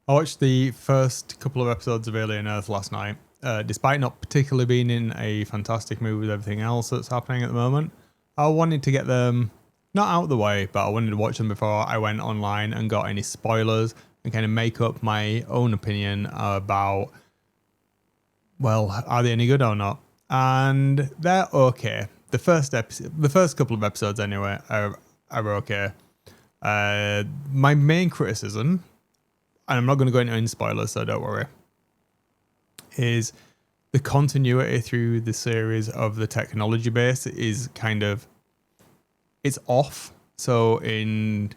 I watched the first couple of episodes of Alien Earth last night. Despite not particularly being in a fantastic mood with everything else that's happening at the moment, I wanted to get them not out of the way, but I wanted to watch them before I went online and got any spoilers and kind of make up my own opinion about, well, are they any good or not? And they're okay. The first couple of episodes anyway, are okay. My main criticism, and I'm not going to go into any spoilers, so don't worry, is the continuity through the series of the technology base is kind of, it's off. So in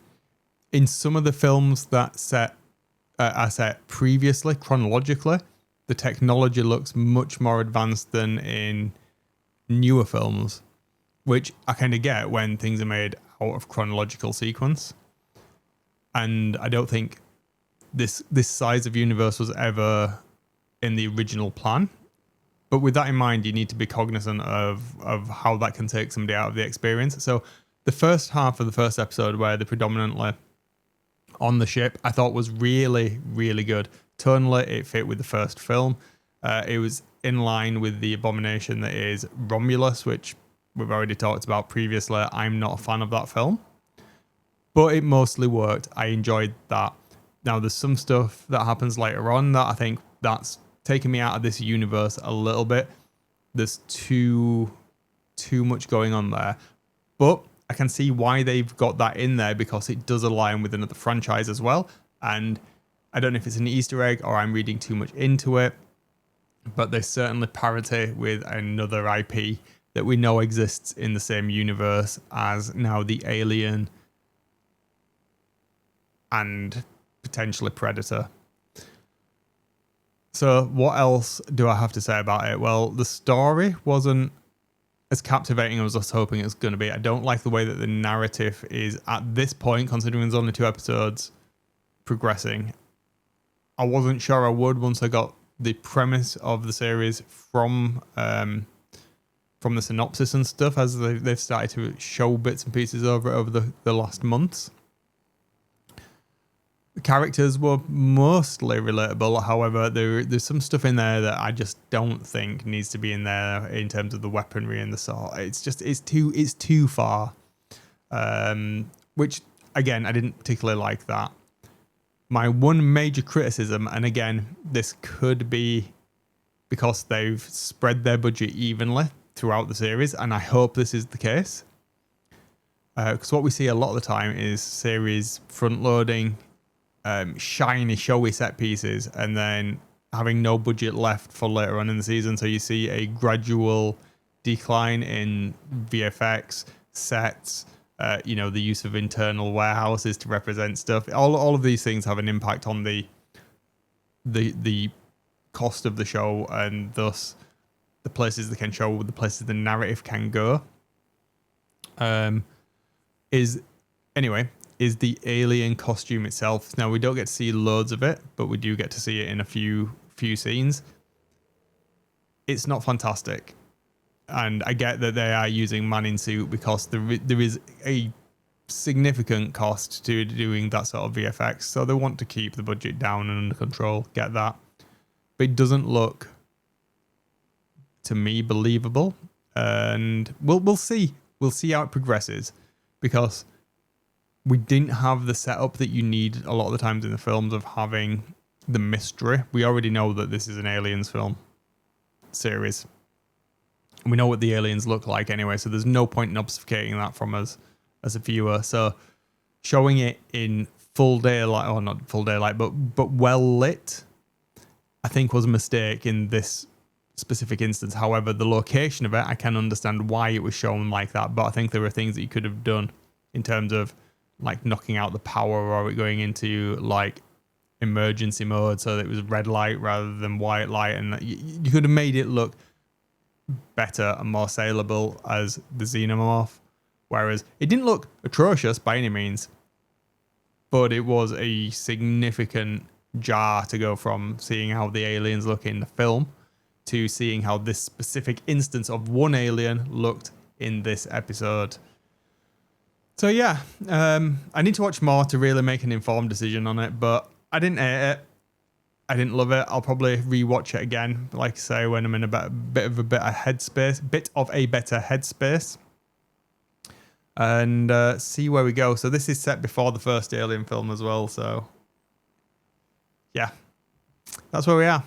some of the films that are set previously chronologically, the technology looks much more advanced than in newer films, which I kind of get when things are made out of chronological sequence. And I don't think this size of universe was ever in the original plan. But with that in mind, you need to be cognizant of how that can take somebody out of the experience. So the first half of the first episode, where they're predominantly on the ship, I thought was really, really good. Tonally, it fit with the first film. It was in line with the abomination that is Romulus, which we've already talked about previously. I'm not a fan of that film, but it mostly worked. I enjoyed that. Now, there's some stuff that happens later on that I think that's taking me out of this universe a little bit. There's too much going on there, but I can see why they've got that in there, because it does align with another franchise as well. And I don't know if it's an Easter egg or I'm reading too much into it, but there's certainly parity with another IP that we know exists in the same universe as now the Alien and potentially Predator. So what else do I have to say about it? Well, the story wasn't as captivating as I was hoping it was going to be. I don't like the way that the narrative is at this point, considering there's only 2 episodes, progressing. I wasn't sure I would once I got the premise of the series from the synopsis and stuff, as they've started to show bits and pieces over the last months. The characters were mostly relatable. However, there's some stuff in there that I just don't think needs to be in there in terms of the weaponry and the sword. It's too far. Which again, I didn't particularly like that. My one major criticism, and again, this could be because they've spread their budget evenly throughout the series, and I hope this is the case. Because what we see a lot of the time is series front loading shiny, showy set pieces, and then having no budget left for later on in the season. So you see a gradual decline in VFX, sets, the use of internal warehouses to represent stuff. All of these things have an impact on the cost of the show, and thus the places they can show, the places the narrative can go. Is the alien costume itself. Now, we don't get to see loads of it, but we do get to see it in a few scenes. It's not fantastic. And I get that they are using man in suit because there is a significant cost to doing that sort of VFX. So they want to keep the budget down and under control. Get that. But it doesn't look, to me, believable. And we'll see. We'll see how it progresses, because we didn't have the setup that you need a lot of the times in the films of having the mystery. We already know that this is an aliens film series. We know what the aliens look like anyway, so there's no point in obfuscating that from us as a viewer. So showing it in full daylight, or not full daylight, but well lit, I think was a mistake in this specific instance. However, the location of it, I can understand why it was shown like that, but I think there were things that you could have done in terms of like knocking out the power, or it going into like emergency mode so that it was red light rather than white light, and you could have made it look better and more saleable as the xenomorph, whereas it didn't look atrocious by any means, but it was a significant jar to go from seeing how the aliens look in the film to seeing how this specific instance of one alien looked in this episode. So yeah, I need to watch more to really make an informed decision on it, but I didn't hate it. I didn't love it. I'll probably rewatch it again, like I say, when I'm in a bit of a better headspace, and see where we go. So this is set before the first Alien film as well. So yeah, that's where we are.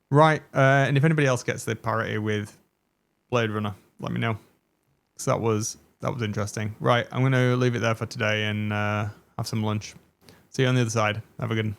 Right, and if anybody else gets the parity with Blade Runner, let me know. So that was interesting. Right, I'm going to leave it there for today and have some lunch. See you on the other side. Have a good one.